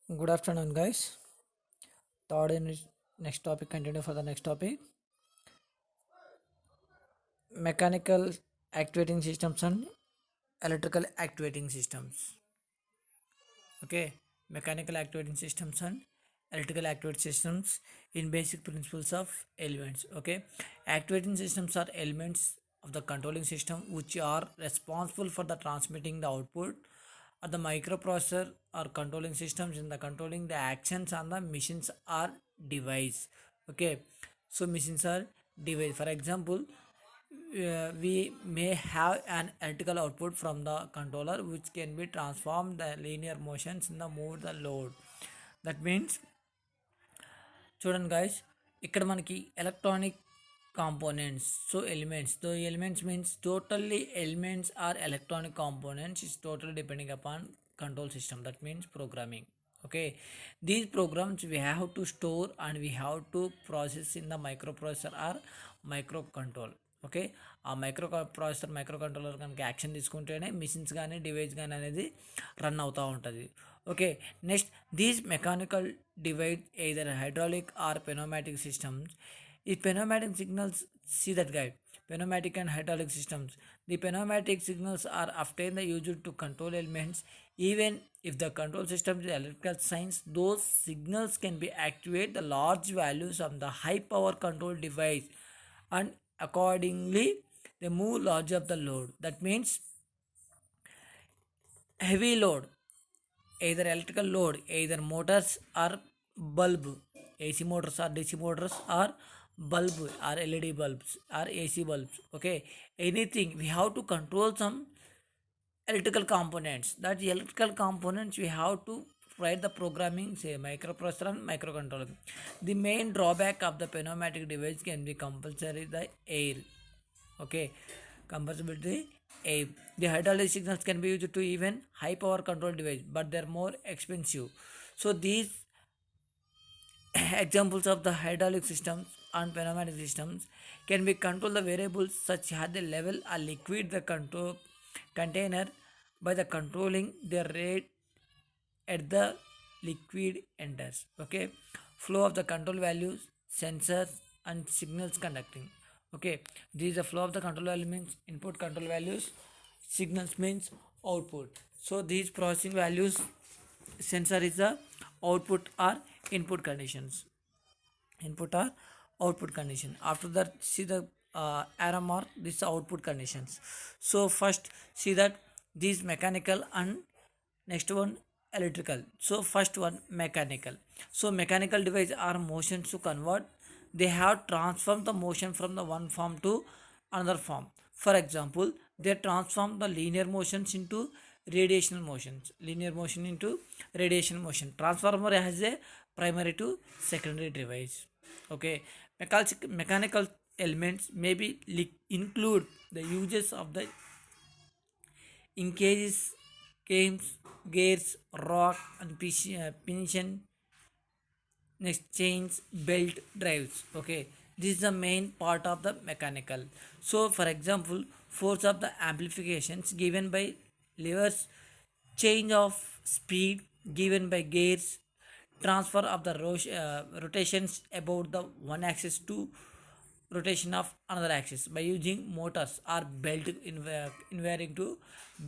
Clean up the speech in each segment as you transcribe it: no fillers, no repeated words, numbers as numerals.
Good afternoon, guys. Third in next topic, continue for the next topic. Mechanical actuating systems and electrical actuating systems. Okay, mechanical actuating systems and electrical actuating systems in basic principles of elements. Okay, actuating systems are elements of the controlling system which are responsible for the transmitting the output or the microprocessor or controlling systems in the controlling the actions on the machines or device. Okay, so machines are device. For example, we may have an electrical output from the controller which can be transformed the linear motions in the move the load. That means చూడండి guys, ఇక్కడ మనకి electronic components, so elements, the elements means totally elements are electronic components is totally depending upon control system, that means programming. Okay, these programs we have to store and we have to process in the microprocessor or microcontrol. Okay, ఆ processor micro controller కనుక action తీసుకుంటేనే machines కానీ device కానీ అనేది run అవుతూ ఉంటుంది. Okay, next these mechanical divide either hydraulic or pneumatic systems. If pneumatic signals, see that guy, pneumatic and hydraulic systems. The pneumatic signals are often used to control elements. Even if the control system is electrical science, those signals can be activate the large values of the high power control device, and accordingly they move large of the load. That means heavy load, either electrical load, either motors or bulb, AC motors or DC motors or bulb or LED bulbs or AC bulbs. Okay, anything we have to control some electrical components. That electrical components we have to write the programming, say microprocessor and microcontroller. The main drawback of the pneumatic device can be compulsory the air. Okay, compressibility air. The hydraulic signals can be used to even high power control device, but they're more expensive. So these examples of the hydraulic systems and pneumatic systems can be control the variables such as the level or liquid the control container by the controlling the rate at the liquid enters. Okay, flow of the control values, sensors and signals conducting. Okay, this is the flow of the control elements. Input control values, signals means output. So these processing values, sensor is the output or input conditions, input or output condition. After that, see the arrow mark, this output conditions. So first see that these mechanical and next one electrical. So first one mechanical. So mechanical device are motions to convert, they have transformed the motion from the one form to another form. For example, they transform the linear motions into radiational motions, linear motion into radiation motion. Transformer has a primary to secondary device. Okay, mechanical elements may be include the uses of the encages, games, gears, rock and pinion, next chains, belt, drives. Okay, this is the main part of the mechanical. So for example, force of the amplifications given by levers, change of speed given by gears, transfer of the rotations about the one axis to rotation of another axis by using motors or belt in varying to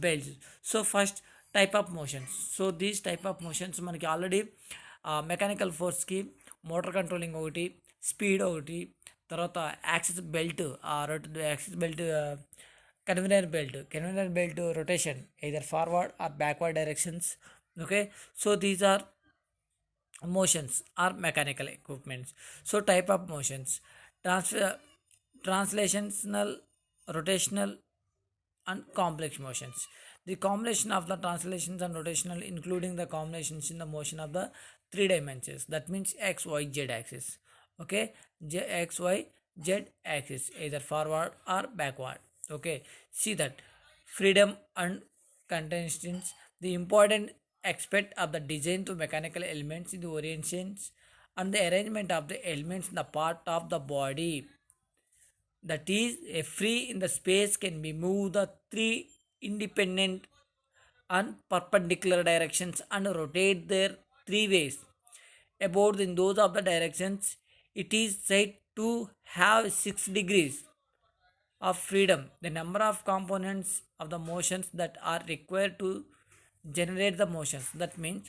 belts. So first type of motions. So these type of motions మనకి already mechanical ఫోర్స్కి motor controlling ఒకటి, speed ఒకటి, తర్వాత axis belt, axis belt, convener belt rotation either forward or backward directions. Okay, so these are motions or mechanical equipments. So type of motions, transfer, translational, rotational and complex motions. The combination of the translations and rotational including the combinations in the motion of the three dimensions, that means x y z axis. Okay, x y z axis either forward or backward. Okay, see that freedom and constraints, the important aspect of the design to mechanical elements in the orientations and the arrangement of the elements in the part of the body, that is a free in the space can be moved the three independent and perpendicular directions and rotate their three ways. About in those of the directions, it is said to have 6 degrees of freedom. The number of components of the motions that are required to generate the motions. That means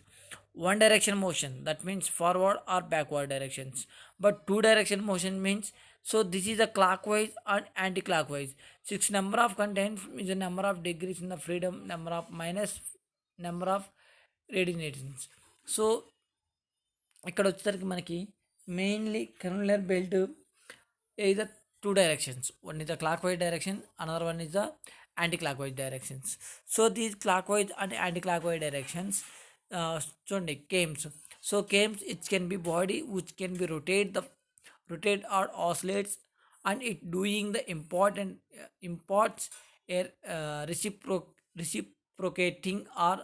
one direction motion, that means forward or backward directions. But two direction motion means, so this is a clockwise and anti-clockwise. Six number of contains is the number of degrees in the freedom, number of minus number of radiations. So ఇక్కడ వచ్చేసరికి మనకి mainly conveyor belt either two directions. One is the clockwise direction, another one is the anti-clockwise directions. So these clockwise and anti-clockwise directions, చూడండి cames. So cames, it can be body which can be rotate or oscillates, and it doing the important imports a reciprocating or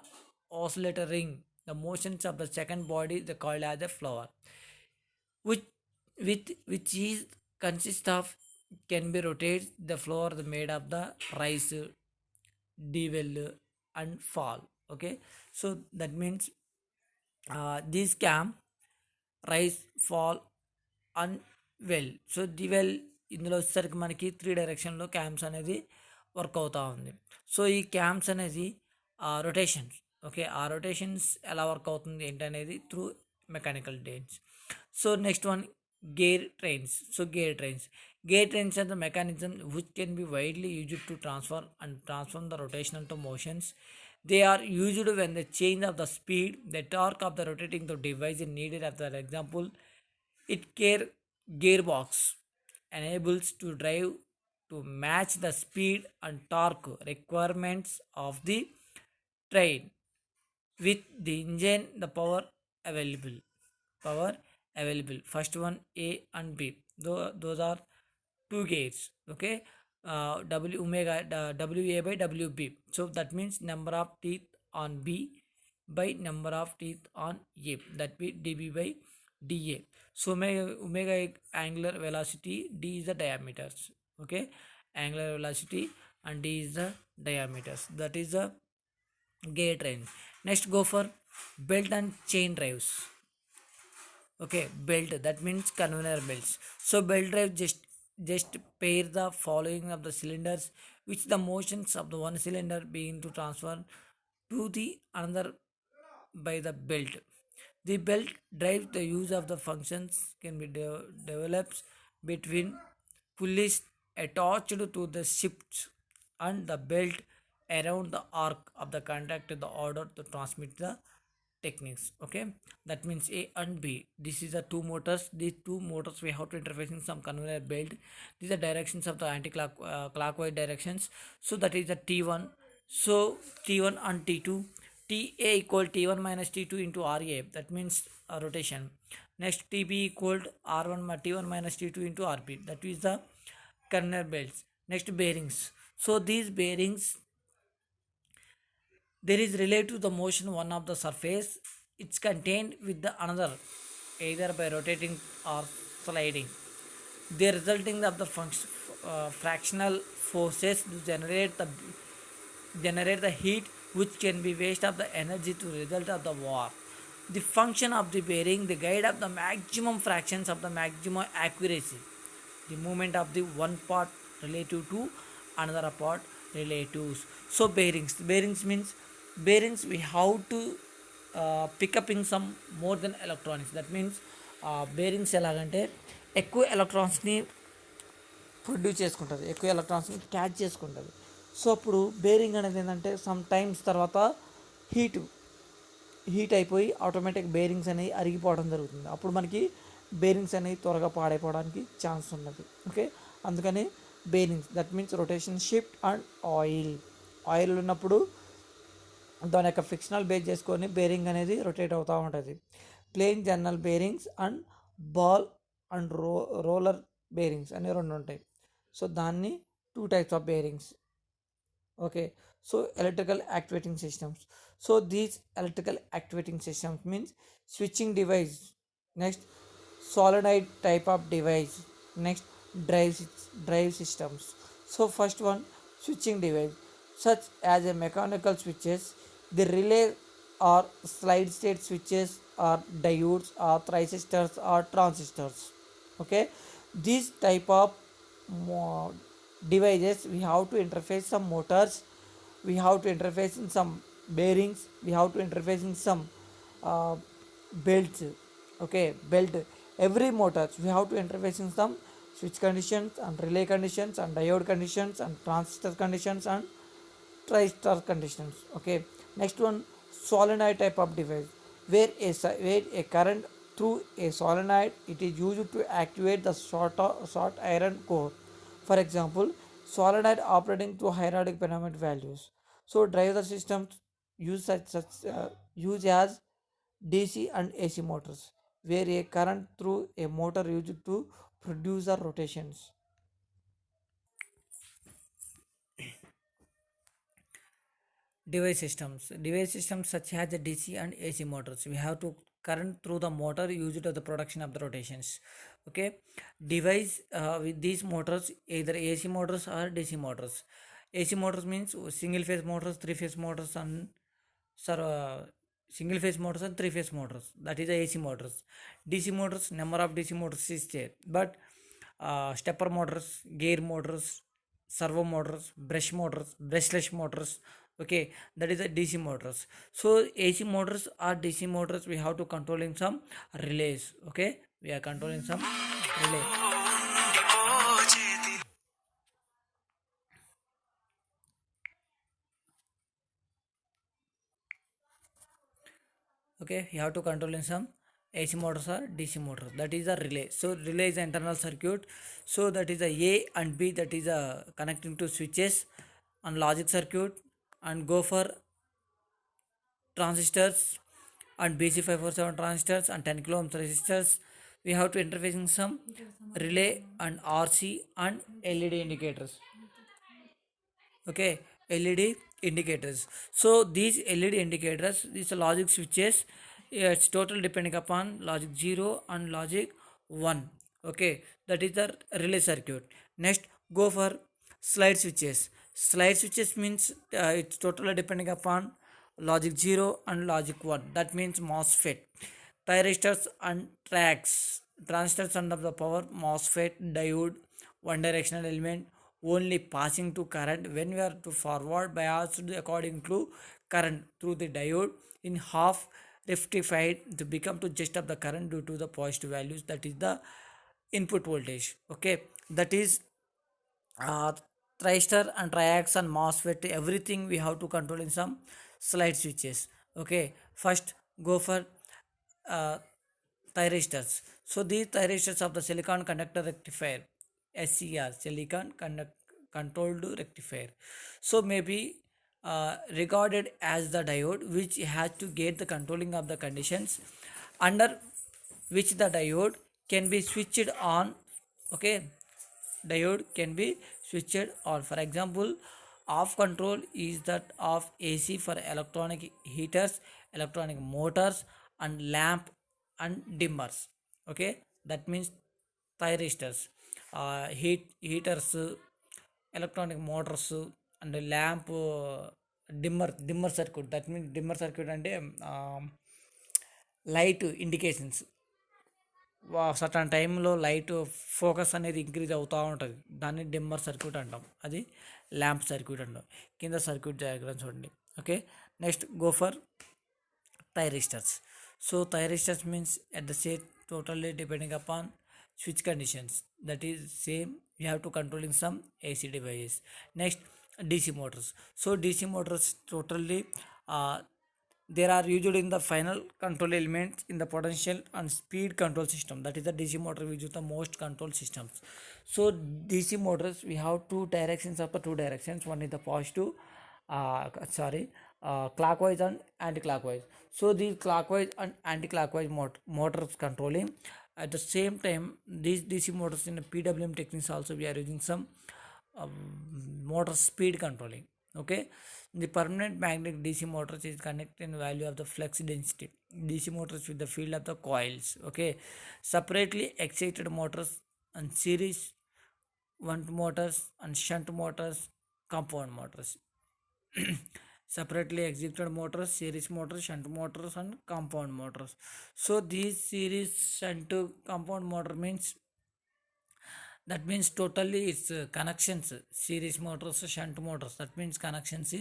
oscillating the motions of the second body, they called as a flower, which which is consist of can be rotated the floor made of the rise, devel and fall. Okay, so that means these cam rise, fall and well. So dwell ఇందులో వచ్చేసరికి మనకి 3 డైరెక్షన్లో cams అనేది work అవుతూ ఉంది. So ఈ cams అనేది rotations. Okay, ఆ రొటేషన్స్ ఎలా వర్క్ అవుతుంది ఏంటనేది through mechanical trains. So next one gear trains. So gear trains are the mechanism which can be widely used to transform the rotational to motions. They are used when the change of the speed, the torque of the rotating the device is needed. As an example, gearbox enables to drive to match the speed and torque requirements of the train with the engine, the power available. First one, A and B. Those are two gears. Okay, W omega WA by WB. So that means number of teeth on B by number of teeth on A. That be dB by dA. So omega angular velocity, D is the diameters. Okay, angular velocity and D is the diameters. That is the gear train. Next, go for belt and chain drives. Okay, belt, that means conveyor belts. So belt drive just pair the following of the cylinders, which the motions of the one cylinder being to transfer to the another by the belt. The belt drives the use of the functions can be develops between pulleys attached to the shafts and the belt around the arc of the contact to the order to transmit the techniques. Okay, that means A and B. This is the two motors. These two motors we have to interfacing some conveyor belt. These are directions of the clockwise directions. So that is the T1. So T1 and T2. TA equal T1 minus T2 into RA. That means rotation. Next, TB equal R1 T1 minus T2 into RP. That is the conveyor belts. Next, bearings. So these bearings, there is related to the motion one of the surface, it's contained with the another either by rotating or sliding. They resulting of the fractional forces to generate the heat which can be waste of the energy to result of the war. The function of the bearing, the guide of the maximum fractions of the maximum accuracy, the movement of the one part relative to another part relatives. So bearings means we have to pick up in some more than electronics. That means bearings ఎలాగంటే ఎక్కువ ఎలక్ట్రాన్స్ని produce చేసుకుంటుంది, ఎక్కువ ఎలక్ట్రాన్స్ని catch చేసుకుంటుంది. So అప్పుడు bearing అనేది ఏంటంటే some times తర్వాత heat అయిపోయి ఆటోమేటిక్ బేరింగ్స్ అనేవి అరిగిపోవడం జరుగుతుంది. అప్పుడు మనకి బేరింగ్స్ అనేవి త్వరగా పాడైపోవడానికి ఛాన్స్ ఉన్నది. ఓకే, అందుకని bearings, that means rotation shift and oil ఉన్నప్పుడు దాని యొక్క ఫిక్షనల్ బేస్ చేసుకొని బేరింగ్ అనేది రొటేట్ అవుతూ ఉంటుంది. Plain general bearings and ball and roller bearings అనే రెండు ఉంటాయి. సో దాన్ని 2 types of bearings. Okay, so electrical actuating systems. So these electrical actuating systems means switching device. Next, solenoid type of device. Next, drive systems. So first one, switching device such as a mechanical switches, the relay or slide state switches or diodes or transistors or transistors. Okay, these type of mo- devices we have to interface some motors, we have to interface in some bearings, we have to interface in some uh, belts. Okay, belt, every motors we have to interface in some switch conditions and relay conditions and diode conditions and transistor conditions and tristor conditions. Okay, next one, solenoid type of device, where where a current through a solenoid, it is used to activate the short iron core. For example, solenoid operating through hydraulic pneumatic values. So drive the systems use as DC and AC motors, where a current through a motor used to produce the rotations. Device systems such as the DC and AC motors, we have to current through the motor used to the production of the rotations. Okay, device with these motors, either AC motors or DC motors. AC motors means single phase motors, three phase motors, and sir, single phase motors and three phase motors, that is the AC motors. DC motors, number of DC motors is there, but stepper motors, gear motors, servo motors, brushless motors. Okay, that is the DC motors. So AC motors or DC motors, we have to controlling some relays. Okay, we are controlling some relay. Okay, you have to control in some AC motors or DC motors, that is the relay. So relay is the internal circuit. So that is the A and B, that is connecting to switches and logic circuit, and go for transistors and BC547 transistors and 10 kilo ohm resistors. We have to interfacing some relay and RC and LED indicators. Okay, LED indicators. So these LED indicators, these are logic switches. It's total depending upon logic 0 and logic 1. Okay, that is the relay circuit. Next, go for slide switches. Slide switches means it's totally depending upon logic 0 and logic 1. That means MOSFET. Thyristors and tracks. Transistors under the power, MOSFET, diode, one directional element, only passing to current when we are to forward biased according to current through the diode in half rectified to become to just of the current due to the positive values, that is the input voltage. Okay, that is uh, tristor and triax and MOSFET, everything we have to control in some slide switches. Okay, first go for uh, thyristors. So these thyristors of the silicon conductor rectifier, SCR, silicon controlled rectifier. So maybe regarded as the diode which has to get the controlling of the conditions under which the diode can be switched on. Okay, diode can be switched on. For example, off control is that of AC for electronic heaters, electronic motors, and lamp and dimmers. Okay, that means thyristors, heaters, electronic motors, and lamp, dimmer circuit. That means dimmer circuit and light indications. Certain టైంలో light focus అనేది increase అవుతూ ఉంటుంది, దాన్ని dimmer circuit అంటాం, అది lamp circuit అంటాం. కింద circuit diagram చూడండి. Okay, next go for thyristors. So thyristors means at the same totally depending upon switch conditions, that is same we have to controlling some AC devices. Next, DC motors. So DC motors totally uh, there are usually in the final control elements in the potential and speed control system, that is the DC motor which is the most control systems. So DC motors, we have two directions of the two directions, one is the positive, clockwise and anti-clockwise. So these clockwise and anti-clockwise motors controlling. At the same time, these DC motors in the PWM techniques also we are using some um, motor speed controlling. Okay, the permanent magnetic DC motors is connected in value of the flux density. DC motors with the field of the coils. Okay, separately excited motors and series shunt motors, compound motors. separately executed motors, series motors, shunt motors, and compound motors. So these series shunt compound motor means, that means totally it's connections, series motors, shunt motors, that means connections.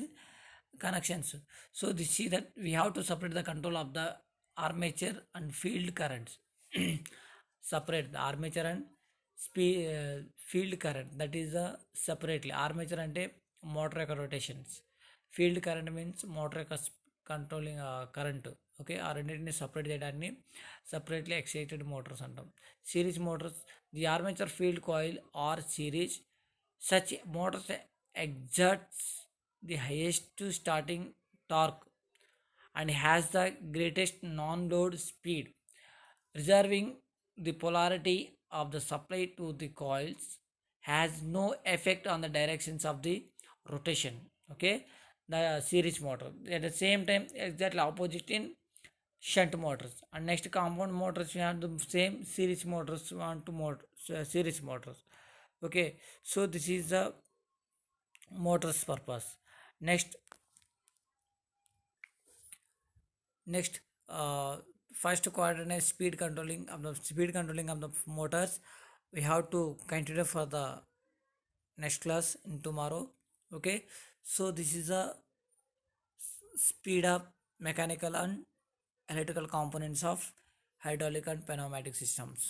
So this see that we have to separate the control of the armature and field currents. Separate the armature and field current, that is the separately. Armature ante motor యొక్క rotations, field current means motor యొక్క controlling current. ఓకే, ఆ రెండింటిని separate చేయడాన్ని separately excited motors అంటాం. Series motors, the armature field coil are series, such motors exerts the highest starting torque and has the greatest non-load speed, reserving the polarity of the supply to the coils, has no effect on the directions of the rotation. Okay, the series motor at the same time exactly opposite in shunt motors. And next, compound motors, we have the same series motors, want to motor series motors. Okay, so this is the motors purpose. Next, next uh, first coordinate speed controlling of the motors, we have to continue for the next class in tomorrow. Okay, so this is a speed up mechanical and electrical components of hydraulic and pneumatic systems.